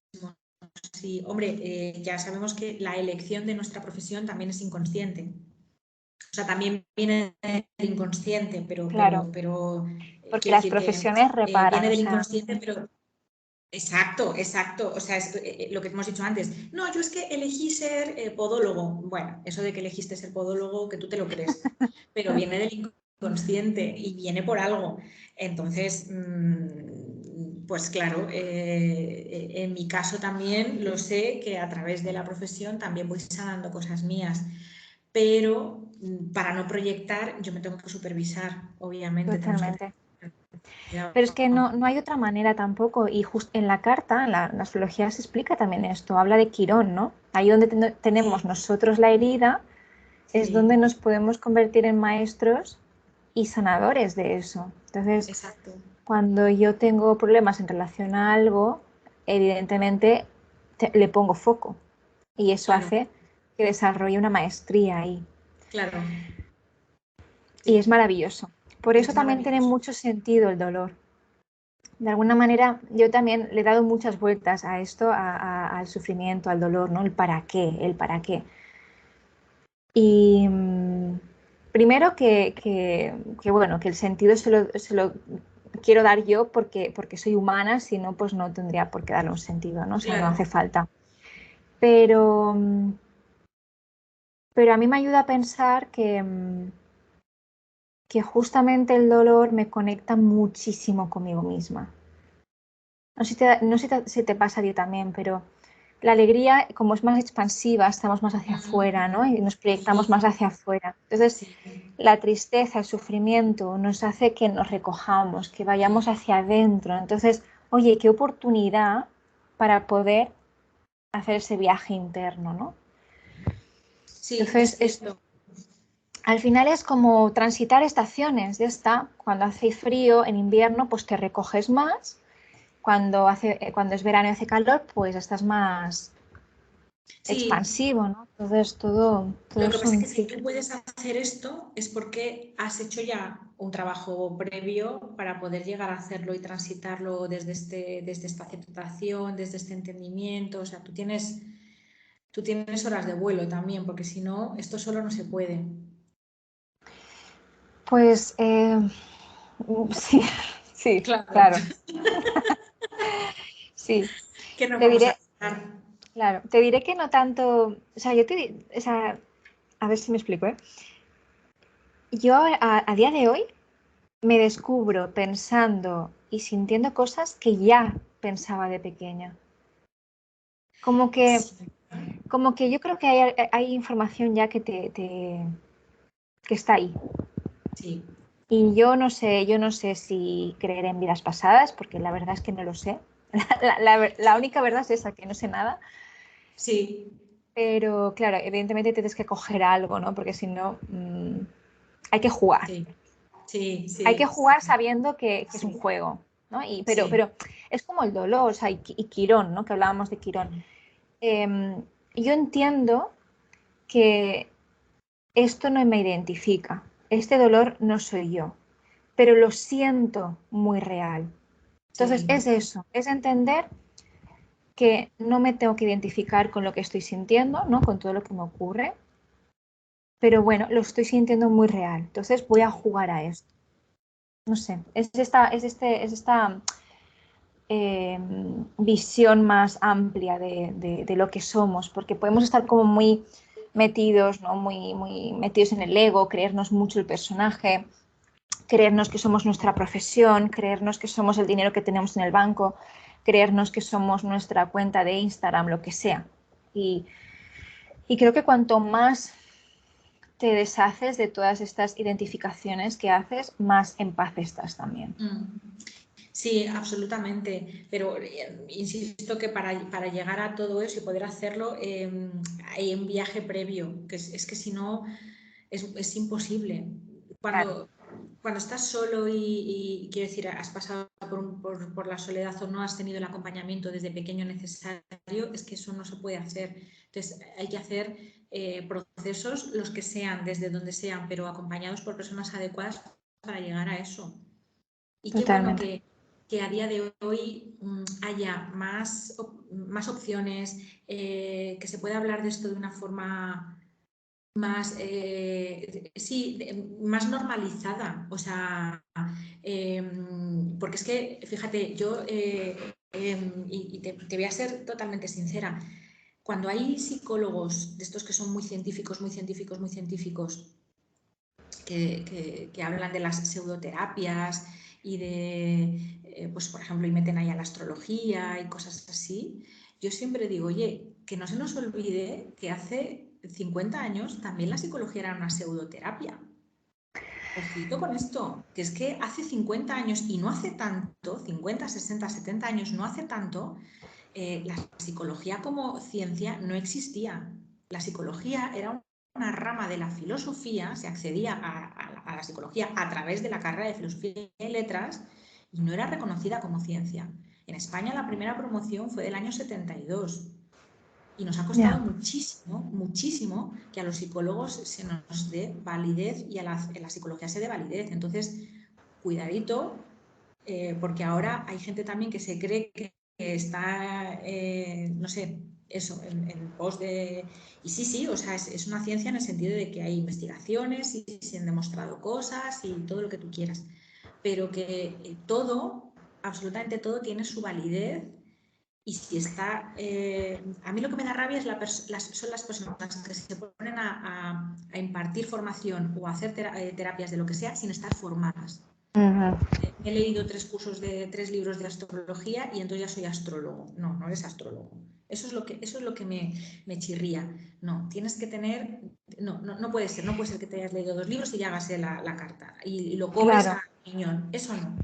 [SPEAKER 2] Sí, hombre, ya sabemos que la elección de nuestra profesión también es inconsciente. O sea, también viene del inconsciente,
[SPEAKER 1] claro, porque
[SPEAKER 2] quiero
[SPEAKER 1] las
[SPEAKER 2] decir que
[SPEAKER 1] profesiones reparan,
[SPEAKER 2] viene
[SPEAKER 1] o
[SPEAKER 2] del
[SPEAKER 1] sea,
[SPEAKER 2] inconsciente, pero exacto, exacto. O sea, es lo que hemos dicho antes. No, yo es que elegí ser podólogo. Bueno, eso de que elegiste ser podólogo, que tú te lo crees, pero viene del inconsciente y viene por algo. Entonces, pues claro, en mi caso también lo sé que a través de la profesión también voy sanando cosas mías, pero para no proyectar yo me tengo que supervisar, obviamente, tenemos que
[SPEAKER 1] totalmente.
[SPEAKER 2] tener cuidado.
[SPEAKER 1] Pero es que no hay otra manera tampoco. Y justo en la carta, en la astrología se explica también esto. Habla de Quirón, ¿no? Ahí donde tenemos
[SPEAKER 2] Sí,
[SPEAKER 1] nosotros la herida, es donde
[SPEAKER 2] sí,
[SPEAKER 1] nos podemos convertir en maestros y sanadores de eso. Entonces,
[SPEAKER 2] exacto.
[SPEAKER 1] cuando yo tengo problemas en relación a algo, evidentemente le pongo foco. Y eso
[SPEAKER 2] Claro,
[SPEAKER 1] hace que desarrolle una maestría ahí.
[SPEAKER 2] claro.
[SPEAKER 1] Y es maravilloso. Por eso
[SPEAKER 2] Es
[SPEAKER 1] también tiene
[SPEAKER 2] maravilloso.
[SPEAKER 1] mucho sentido el dolor. De alguna manera, yo también le he dado muchas vueltas a esto, al sufrimiento, al dolor, ¿no? El para qué, el para qué. Y, primero bueno, que el sentido se lo quiero dar yo porque soy humana, si no, pues no tendría por qué darle un sentido, ¿no? O sea, no
[SPEAKER 2] Claro.
[SPEAKER 1] hace falta. Pero a mí me ayuda a pensar que justamente el dolor me conecta muchísimo conmigo misma. No sé si te pasa a ti también, pero la alegría, como es más expansiva, estamos más hacia afuera, ¿no? Y nos proyectamos más
[SPEAKER 2] Sí,
[SPEAKER 1] hacia afuera. Entonces,
[SPEAKER 2] sí,
[SPEAKER 1] la tristeza, el sufrimiento nos hace que nos recojamos, que vayamos hacia adentro. Entonces, oye, qué oportunidad para poder hacer ese viaje interno, ¿no?
[SPEAKER 2] sí, es
[SPEAKER 1] Entonces,
[SPEAKER 2] cierto.
[SPEAKER 1] al final es como transitar estaciones, ya está. Cuando hace frío, en invierno, pues te recoges más. Cuando es verano y hace calor, pues estás más
[SPEAKER 2] Sí,
[SPEAKER 1] expansivo, ¿no? Entonces,
[SPEAKER 2] lo
[SPEAKER 1] todo
[SPEAKER 2] que pasa es
[SPEAKER 1] son
[SPEAKER 2] que si tú
[SPEAKER 1] ciclos.
[SPEAKER 2] puedes hacer esto es porque has hecho ya un trabajo previo para poder llegar a hacerlo y transitarlo desde esta aceptación, desde este entendimiento. O sea, tú tienes horas de vuelo también, porque si no, esto solo no se puede.
[SPEAKER 1] Pues sí, sí,
[SPEAKER 2] Claro.
[SPEAKER 1] claro, sí.
[SPEAKER 2] ¿Qué nos
[SPEAKER 1] Te
[SPEAKER 2] vamos a
[SPEAKER 1] diré,
[SPEAKER 2] dejar?
[SPEAKER 1] claro, te diré que no tanto, o sea, o sea, a ver si me explico, ¿eh? Yo a día de hoy me descubro pensando y sintiendo cosas que ya pensaba de pequeña. Como que,
[SPEAKER 2] Sí,
[SPEAKER 1] como que yo creo que hay información ya que está ahí.
[SPEAKER 2] sí,
[SPEAKER 1] Y yo no sé si creer en vidas pasadas, porque la verdad es que no lo sé. La única verdad es esa, que no sé nada.
[SPEAKER 2] sí,
[SPEAKER 1] Pero claro, evidentemente tienes que coger algo, ¿no? Porque si no, hay que jugar.
[SPEAKER 2] sí, sí,
[SPEAKER 1] Hay que
[SPEAKER 2] sí,
[SPEAKER 1] jugar sabiendo que es un
[SPEAKER 2] sí,
[SPEAKER 1] juego, ¿no?
[SPEAKER 2] sí.
[SPEAKER 1] Pero es como el dolor, o sea, y Quirón, ¿no? Que hablábamos de Quirón. Yo entiendo que esto no me identifica. Este dolor no soy yo, pero lo siento muy real. Entonces,
[SPEAKER 2] Sí,
[SPEAKER 1] es eso, es entender que no me tengo que identificar con lo que estoy sintiendo, ¿no? Con todo lo que me ocurre, pero bueno, lo estoy sintiendo muy real. Entonces voy a
[SPEAKER 2] sí,
[SPEAKER 1] jugar a esto. No sé, es esta eh, visión más amplia de lo que somos, porque podemos estar como muy metidos, ¿no? Muy metidos en el ego, creernos mucho el personaje, creernos que somos nuestra profesión, creernos que somos el dinero que tenemos en el banco, creernos que somos nuestra cuenta de Instagram, lo que sea. Y, y creo que cuanto más te deshaces de todas estas identificaciones que haces, más en paz estás también.
[SPEAKER 2] mm, sí, absolutamente. Pero insisto que para llegar a todo eso y poder hacerlo, hay un viaje previo, que es que si no, es imposible.
[SPEAKER 1] Claro,
[SPEAKER 2] Cuando estás solo y quiero decir, has pasado por la soledad o no has tenido el acompañamiento desde pequeño necesario, es que eso no se puede hacer. Entonces, hay que hacer procesos, los que sean, desde donde sean, pero acompañados por personas adecuadas para llegar a eso. Y qué bueno
[SPEAKER 1] totalmente.
[SPEAKER 2] que a día de hoy haya más opciones, que se pueda hablar de esto de una forma más, sí, más normalizada. O sea, porque es que, fíjate, yo, y te voy a ser totalmente sincera, cuando hay psicólogos de estos que son muy científicos, muy científicos, muy científicos, que hablan de las pseudoterapias y de, pues por ejemplo, y meten ahí a la astrología y cosas así, yo siempre digo, oye, que no se nos olvide que hace 50 años también la psicología era una pseudoterapia. Ojito con esto, que es que hace 50 años y no hace tanto, 50, 60, 70 años, no hace tanto, la psicología como ciencia no existía. La psicología era una rama de la filosofía, se accedía a la psicología a través de la carrera de filosofía y letras y no era reconocida como ciencia. En España la primera promoción fue del año 72 y nos ha costado
[SPEAKER 1] Ya,
[SPEAKER 2] muchísimo, muchísimo que a los psicólogos se nos dé validez y a la psicología se dé validez. Entonces, cuidadito, porque ahora hay gente también que se cree que está, no sé, eso, en pos de... Y sí, o sea, es una ciencia en el sentido de que hay investigaciones y se han demostrado cosas y todo lo que tú quieras, pero que todo, absolutamente todo, tiene su validez. Y si está, a mí lo que me da rabia es son las personas que se ponen a impartir formación o a hacer terapias de lo que sea sin estar formadas. He leído 3 cursos de 3 libros de astrología y entonces ya soy astrólogo. No, no eres astrólogo. Eso es lo que me chirría. No, tienes que tener, no puede ser que te hayas leído 2 libros y ya hagas la carta y lo cobres
[SPEAKER 1] Claro,
[SPEAKER 2] a piñón. Eso no.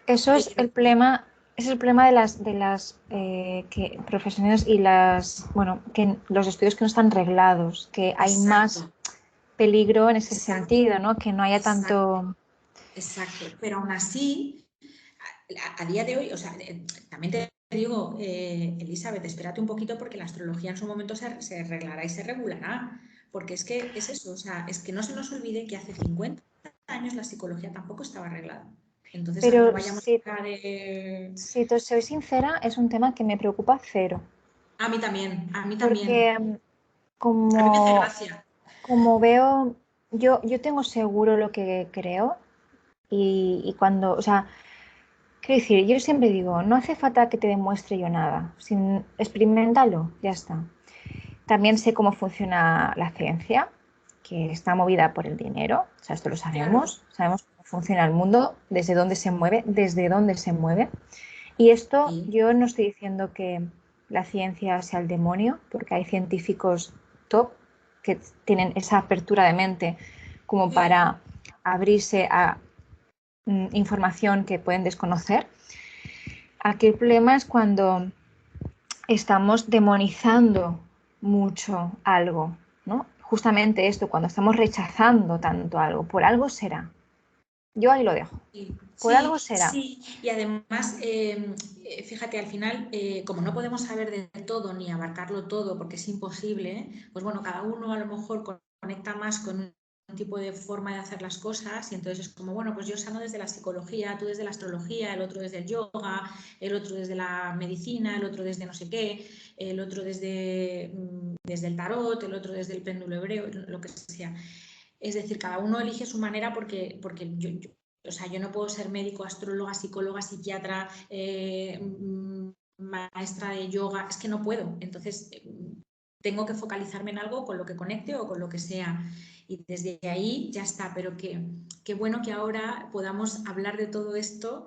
[SPEAKER 1] eso es el problema. Es el problema de las profesiones y que los estudios que no están reglados, que hay
[SPEAKER 2] Exacto,
[SPEAKER 1] más peligro en ese
[SPEAKER 2] exacto,
[SPEAKER 1] sentido, ¿no? Que no haya
[SPEAKER 2] exacto.
[SPEAKER 1] tanto.
[SPEAKER 2] Exacto, pero aún así, a día de hoy, o sea, también te digo, Elizabeth, espérate un poquito porque la astrología en su momento se arreglará y se regulará, porque es que es eso, o sea, es que no se nos olvide que hace 50 años la psicología tampoco estaba arreglada. Entonces, no
[SPEAKER 1] Pero
[SPEAKER 2] vayamos a de...
[SPEAKER 1] si te soy sincera, es un tema que me preocupa cero.
[SPEAKER 2] A mí también.
[SPEAKER 1] Porque
[SPEAKER 2] A mí me hace
[SPEAKER 1] como,
[SPEAKER 2] gracia.
[SPEAKER 1] como veo, yo tengo seguro lo que creo y cuando, o sea, quiero decir, yo siempre digo, no hace falta que te demuestre yo nada, experimentalo, ya está. También sé cómo funciona la ciencia, que está movida por el dinero, o sea, esto lo
[SPEAKER 2] Claro,
[SPEAKER 1] sabemos cómo funciona el mundo, desde dónde se mueve. Y esto
[SPEAKER 2] sí,
[SPEAKER 1] yo no estoy diciendo que la ciencia sea el demonio, porque hay científicos top que tienen esa apertura de mente como
[SPEAKER 2] sí,
[SPEAKER 1] para abrirse a información que pueden desconocer. Aquí el problema es cuando estamos demonizando mucho algo, ¿no? Justamente esto, cuando estamos rechazando tanto algo, por algo será. Yo ahí lo dejo. Por algo será.
[SPEAKER 2] sí. Y además, fíjate, al final, como no podemos saber de todo ni abarcarlo todo, porque es imposible, pues bueno, cada uno a lo mejor conecta más con un tipo de forma de hacer las cosas y entonces es como, bueno, pues yo sano desde la psicología, tú desde la astrología, el otro desde el yoga, el otro desde la medicina, el otro desde no sé qué, el otro desde el tarot, el otro desde el péndulo hebreo, lo que sea. Es decir, cada uno elige su manera porque o sea, yo no puedo ser médico, astróloga, psicóloga, psiquiatra, maestra de yoga, es que no puedo. Entonces, tengo que focalizarme en algo con lo que conecte o con lo que sea. Y desde ahí ya está, pero qué bueno que ahora podamos hablar de todo esto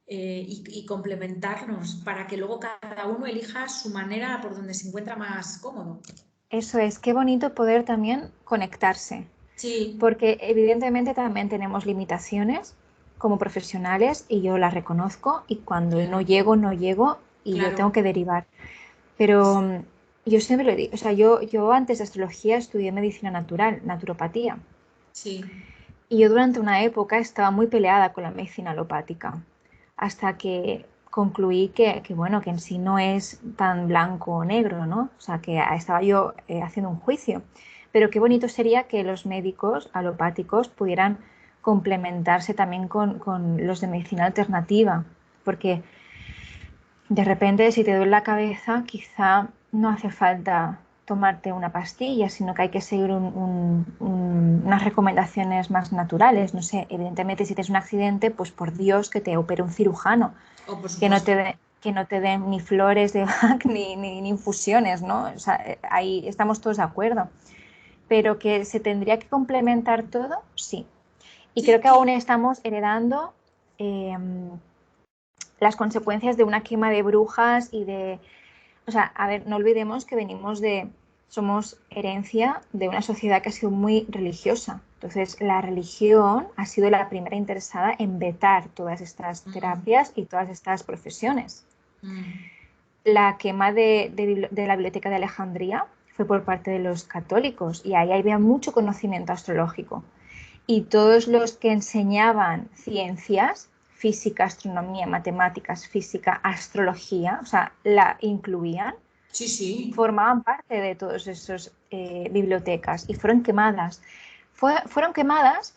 [SPEAKER 2] y complementarnos para que luego cada uno elija su manera por donde se encuentra más cómodo.
[SPEAKER 1] Eso es, qué bonito poder también conectarse,
[SPEAKER 2] Sí,
[SPEAKER 1] porque evidentemente también tenemos limitaciones como profesionales y yo las reconozco y cuando no
[SPEAKER 2] claro,
[SPEAKER 1] llego, no llego y yo tengo
[SPEAKER 2] claro.
[SPEAKER 1] que derivar. Pero yo siempre lo digo, o sea, yo antes de astrología estudié medicina natural, naturopatía,
[SPEAKER 2] Sí,
[SPEAKER 1] y yo durante una época estaba muy peleada con la medicina alopática, hasta que concluí bueno, que en sí no es tan blanco o negro, ¿no? O sea, que estaba yo haciendo un juicio. Pero qué bonito sería que los médicos alopáticos pudieran complementarse también con los de medicina alternativa, porque de repente, si te duele la cabeza, quizá no hace falta tomarte una pastilla, sino que hay que seguir unas recomendaciones más naturales. No sé, evidentemente si tienes un accidente, pues por Dios que te opere un cirujano,
[SPEAKER 2] oh, por
[SPEAKER 1] que no
[SPEAKER 2] supuesto.
[SPEAKER 1] te que no te den ni flores de Bach ni infusiones, ¿no? O sea, ahí estamos todos de acuerdo. Pero que se tendría que complementar todo, sí. Y creo que aún
[SPEAKER 2] Sí,
[SPEAKER 1] estamos heredando eh, las consecuencias de una quema de brujas y de, o sea, a ver, no olvidemos que somos herencia de una sociedad que ha sido muy religiosa. Entonces, la religión ha sido la primera interesada en vetar todas estas
[SPEAKER 2] mm,
[SPEAKER 1] terapias y todas estas profesiones.
[SPEAKER 2] mm,
[SPEAKER 1] La quema de la Biblioteca de Alejandría fue por parte de los católicos y ahí había mucho conocimiento astrológico. Y todos los que enseñaban ciencias, física, astronomía, matemáticas, física, astrología, o sea, la incluían,
[SPEAKER 2] sí, sí,
[SPEAKER 1] formaban parte de todas esas bibliotecas y fueron quemadas. Fueron quemadas,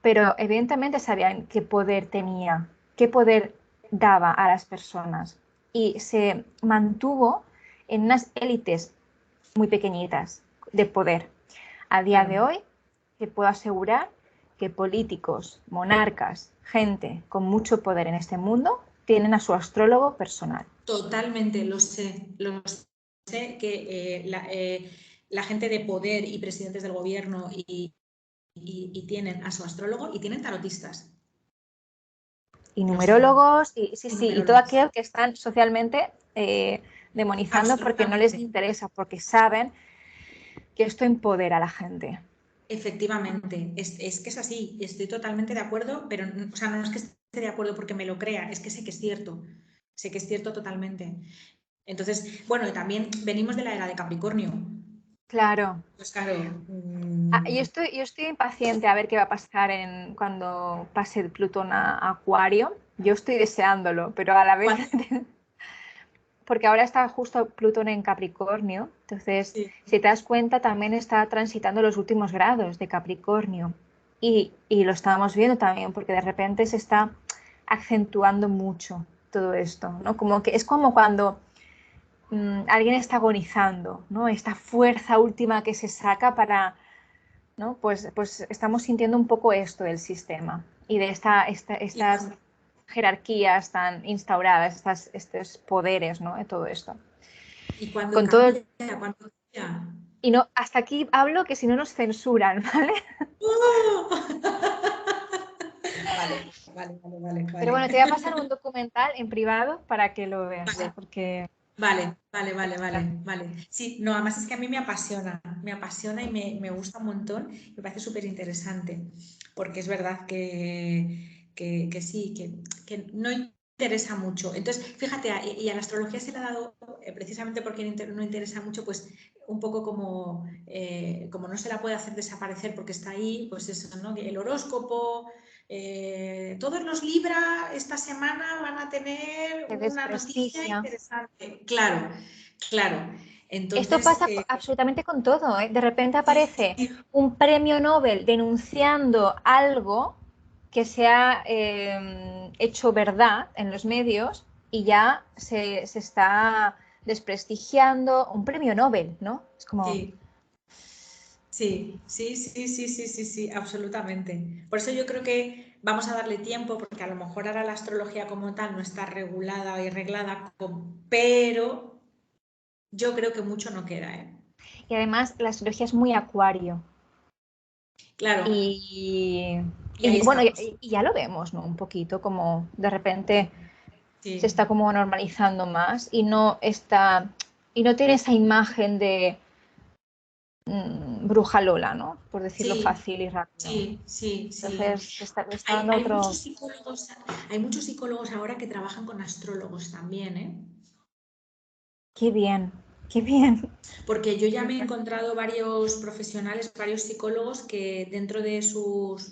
[SPEAKER 1] pero evidentemente sabían qué poder tenía, qué poder daba a las personas y se mantuvo en unas élites muy pequeñitas de poder. A día de hoy te puedo asegurar que políticos, monarcas, gente con mucho poder en este mundo tienen a su astrólogo personal.
[SPEAKER 2] Totalmente, lo sé que la gente de poder y presidentes del gobierno y tienen a su astrólogo y tienen tarotistas.
[SPEAKER 1] Y numerólogos, y todo aquello que están socialmente demonizando porque no les interesa, porque saben que esto empodera a la gente.
[SPEAKER 2] Efectivamente, es que es así, estoy totalmente de acuerdo, pero o sea, no es que esté de acuerdo porque me lo crea, es que sé que es cierto totalmente. Entonces, bueno, y también venimos de la era de Capricornio.
[SPEAKER 1] Claro.
[SPEAKER 2] Pues claro.
[SPEAKER 1] Yo estoy impaciente a ver qué va a pasar cuando pase Plutón a Acuario. Yo estoy deseándolo, pero a la vez... Porque ahora está justo Plutón en Capricornio, entonces,
[SPEAKER 2] Sí.
[SPEAKER 1] si te das cuenta, también está transitando los últimos grados de Capricornio. Y lo estábamos viendo también, porque de repente se está acentuando mucho todo esto, ¿no? Como que es como cuando alguien está agonizando, ¿no? Esta fuerza última que se saca para, ¿no? Pues estamos sintiendo un poco esto del sistema y de estas jerarquías tan instauradas, estos poderes, ¿no? De todo esto.
[SPEAKER 2] Y cuando
[SPEAKER 1] Con todo,
[SPEAKER 2] cambia.
[SPEAKER 1] y no, hasta aquí hablo que si no nos censuran, ¿vale?
[SPEAKER 2] ¡Oh! Vale.
[SPEAKER 1] Pero bueno, te voy a pasar un documental en privado para que lo veas,
[SPEAKER 2] Vale.
[SPEAKER 1] porque...
[SPEAKER 2] Vale. Sí, no, además es que a mí me apasiona y me gusta un montón, me parece súper interesante, porque es verdad que sí, que no interesa mucho. Entonces, fíjate, y a la astrología se le ha dado, precisamente porque no interesa mucho, pues un poco como no se la puede hacer desaparecer porque está ahí, pues eso, ¿no? El horóscopo... todos los Libra esta semana van a tener
[SPEAKER 1] Se
[SPEAKER 2] una noticia
[SPEAKER 1] desprestigia.
[SPEAKER 2] interesante. Claro.
[SPEAKER 1] Esto
[SPEAKER 2] Entonces,
[SPEAKER 1] pasa absolutamente con todo, ¿eh? De repente
[SPEAKER 2] sí,
[SPEAKER 1] aparece un premio Nobel denunciando algo que se ha hecho verdad en los medios y ya se está desprestigiando un premio Nobel, ¿no? Es como...
[SPEAKER 2] sí, absolutamente. Por eso yo creo que vamos a darle tiempo, porque a lo mejor ahora la astrología como tal no está regulada y reglada, pero yo creo que mucho no queda, ¿eh?
[SPEAKER 1] Y además la astrología es muy acuario.
[SPEAKER 2] Claro,
[SPEAKER 1] Y,
[SPEAKER 2] y ahí
[SPEAKER 1] bueno,
[SPEAKER 2] estamos.
[SPEAKER 1] y ya lo vemos, ¿no? Un poquito como de repente se
[SPEAKER 2] Sí,
[SPEAKER 1] está como normalizando más y no tiene esa imagen de bruja Lola, ¿no? Por decirlo
[SPEAKER 2] sí,
[SPEAKER 1] fácil y rápido.
[SPEAKER 2] sí.
[SPEAKER 1] Entonces le está dando otro...
[SPEAKER 2] Hay muchos psicólogos ahora que trabajan con astrólogos también, ¿eh?
[SPEAKER 1] Qué bien, qué bien.
[SPEAKER 2] Porque yo ya me he encontrado varios profesionales, varios psicólogos que dentro de sus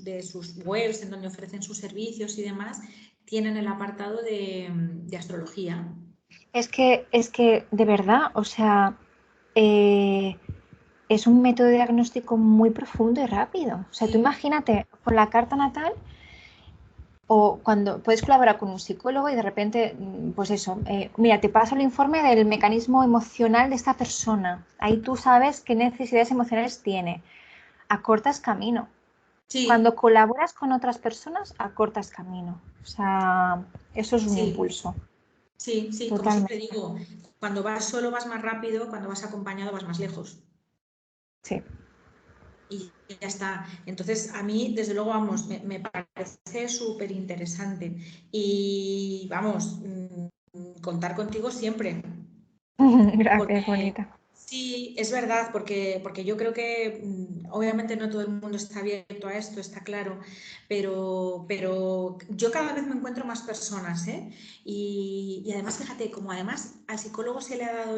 [SPEAKER 2] webs, en donde ofrecen sus servicios y demás, tienen el apartado de astrología.
[SPEAKER 1] Es que de verdad, o sea, eh, es un método de diagnóstico muy profundo y rápido. O sea, tú
[SPEAKER 2] Sí,
[SPEAKER 1] imagínate con la carta natal o cuando puedes colaborar con un psicólogo y de repente, pues eso, mira, te paso el informe del mecanismo emocional de esta persona. Ahí tú sabes qué necesidades emocionales tiene. Acortas camino.
[SPEAKER 2] sí,
[SPEAKER 1] Cuando colaboras con otras personas, acortas camino. O sea, eso es un
[SPEAKER 2] sí,
[SPEAKER 1] impulso,
[SPEAKER 2] como siempre
[SPEAKER 1] totalmente.
[SPEAKER 2] digo, cuando vas solo vas más rápido, cuando vas acompañado vas más lejos.
[SPEAKER 1] Sí.
[SPEAKER 2] Y ya está. Entonces, a mí, desde luego, vamos, me parece súper interesante. Y vamos, contar contigo siempre.
[SPEAKER 1] Gracias,
[SPEAKER 2] Porque
[SPEAKER 1] bonita.
[SPEAKER 2] sí, es verdad, porque yo creo que obviamente no todo el mundo está abierto a esto, está claro, pero yo cada vez me encuentro más personas, ¿eh? Y además, fíjate, como además al psicólogo se le ha dado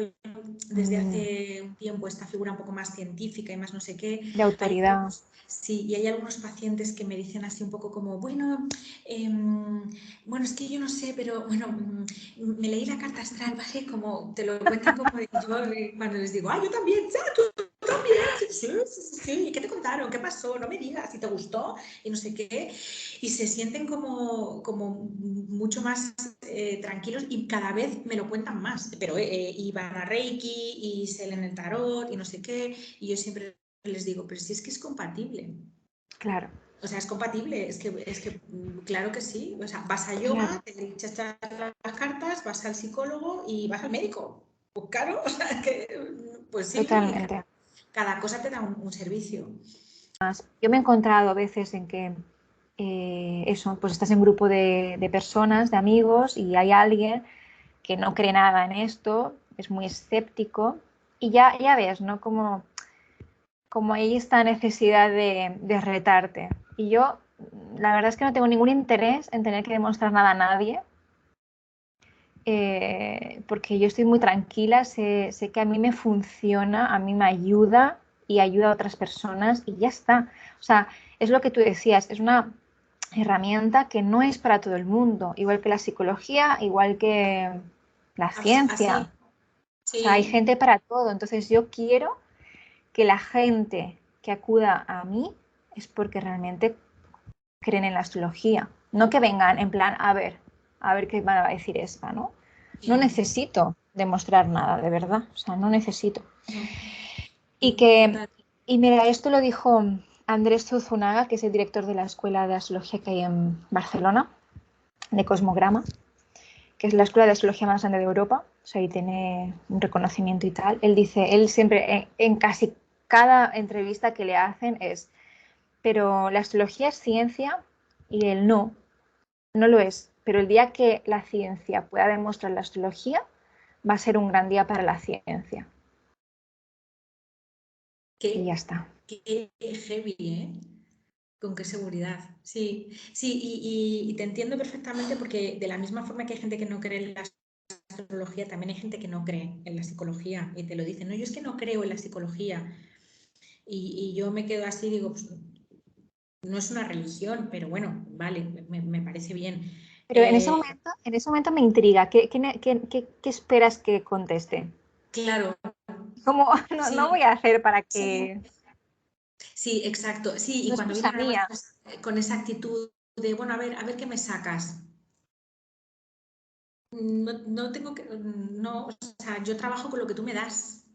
[SPEAKER 2] desde hace un tiempo esta figura un poco más científica y más no sé qué,
[SPEAKER 1] De autoridad.
[SPEAKER 2] sí, y hay algunos pacientes que me dicen así un poco como, bueno, es que yo no sé, pero bueno, me leí la carta astral, ¿vale? Como te lo cuento un poco de yo cuando les digo, yo también, ¿sabes? También, sí. ¿Y qué te contaron? ¿Qué pasó? No me digas si te gustó y no sé qué. Y se sienten como mucho más tranquilos y cada vez me lo cuentan más. Pero y van a Reiki y se leen el tarot y no sé qué. Y yo siempre les digo, pero si es que es compatible.
[SPEAKER 1] Claro.
[SPEAKER 2] O sea, es compatible, es que claro que sí. O sea, vas a yoga,
[SPEAKER 1] Claro.
[SPEAKER 2] te echas las cartas, vas al psicólogo y vas al médico. Pues claro, o sea, que, pues sí,
[SPEAKER 1] Totalmente.
[SPEAKER 2] cada cosa te da un servicio.
[SPEAKER 1] Yo me he encontrado a veces en que eso, pues estás en un grupo de personas, de amigos, y hay alguien que no cree nada en esto, es muy escéptico, y ya ves, ¿no? Como hay esta necesidad de retarte. Y yo, la verdad es que no tengo ningún interés en tener que demostrar nada a nadie, porque yo estoy muy tranquila, sé que a mí me funciona, a mí me ayuda y ayuda a otras personas y ya está. O sea, es lo que tú decías, es una herramienta que no es para todo el mundo, igual que la psicología, igual que la
[SPEAKER 2] Así,
[SPEAKER 1] ciencia. O sea, hay
[SPEAKER 2] sí.
[SPEAKER 1] gente para todo. Entonces yo quiero que la gente que acuda a mí es porque realmente creen en la astrología. No que vengan en plan, a ver qué va a decir esta, ¿no? No
[SPEAKER 2] Sí,
[SPEAKER 1] necesito demostrar nada, de verdad. O sea, no necesito.
[SPEAKER 2] no,
[SPEAKER 1] Y que,
[SPEAKER 2] total.
[SPEAKER 1] y mira, esto lo dijo Andrés Zuzunaga, que es el director de la Escuela de Astrología que hay en Barcelona, de Cosmograma, que es la escuela de astrología más grande de Europa, o sea, y tiene un reconocimiento y tal. Él dice, él siempre, en casi cada entrevista que le hacen es, pero la astrología es ciencia y él no lo es. Pero el día que la ciencia pueda demostrar la astrología, va a ser un gran día para la ciencia. Y ya
[SPEAKER 2] Qué,
[SPEAKER 1] está.
[SPEAKER 2] qué heavy, ¿eh? Con qué seguridad. Sí, sí, y te entiendo perfectamente porque de la misma forma que hay gente que no cree en la astrología, también hay gente que no cree en la psicología y te lo dicen, no, yo es que no creo en la psicología. Y yo me quedo así, digo, pues, no es una religión, pero bueno, vale, me parece bien.
[SPEAKER 1] Pero en ese momento me intriga. ¿Qué esperas que conteste?
[SPEAKER 2] Claro,
[SPEAKER 1] ¿Cómo no
[SPEAKER 2] sí,
[SPEAKER 1] voy a hacer para
[SPEAKER 2] sí,
[SPEAKER 1] que...
[SPEAKER 2] sí, exacto. Sí, y
[SPEAKER 1] No es
[SPEAKER 2] cuando
[SPEAKER 1] cosa
[SPEAKER 2] vienen además
[SPEAKER 1] mía.
[SPEAKER 2] con esa actitud de, bueno, a ver qué me sacas. No, no tengo que, no, o sea, yo trabajo con lo que tú me das.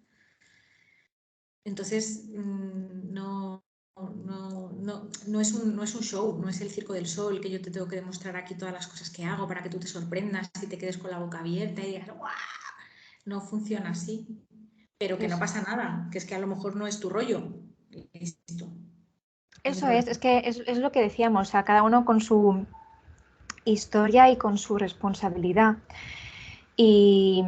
[SPEAKER 2] Entonces, no es un show, no es el circo del sol que yo te tengo que demostrar aquí todas las cosas que hago para que tú te sorprendas y te quedes con la boca abierta y digas, ¡guau! No funciona así. Pero que no
[SPEAKER 1] Eso.
[SPEAKER 2] pasa nada, que es que a lo mejor no es tu rollo. Listo, ningún
[SPEAKER 1] Eso
[SPEAKER 2] problema.
[SPEAKER 1] es que es lo que decíamos, o sea, cada uno con su historia y con su responsabilidad. Y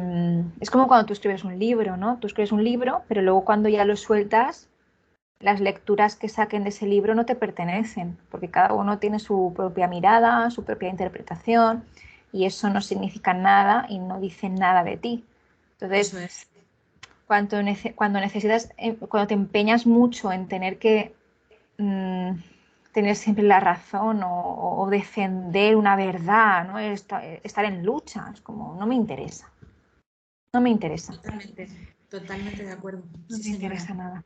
[SPEAKER 1] es como cuando tú escribes un libro, ¿no? Tú escribes un libro, pero luego cuando ya lo sueltas, las lecturas que saquen de ese libro no te pertenecen, porque cada uno tiene su propia mirada, su propia interpretación, y eso no significa nada y no dice nada de ti. Entonces,
[SPEAKER 2] Eso es.
[SPEAKER 1] cuando necesitas, cuando te empeñas mucho en tener que mm, tener siempre la razón o defender una verdad, ¿no? Estar en lucha, es como, no me interesa, no me interesa,
[SPEAKER 2] Totalmente, totalmente de acuerdo.
[SPEAKER 1] no
[SPEAKER 2] Sí,
[SPEAKER 1] me
[SPEAKER 2] señora.
[SPEAKER 1] interesa nada.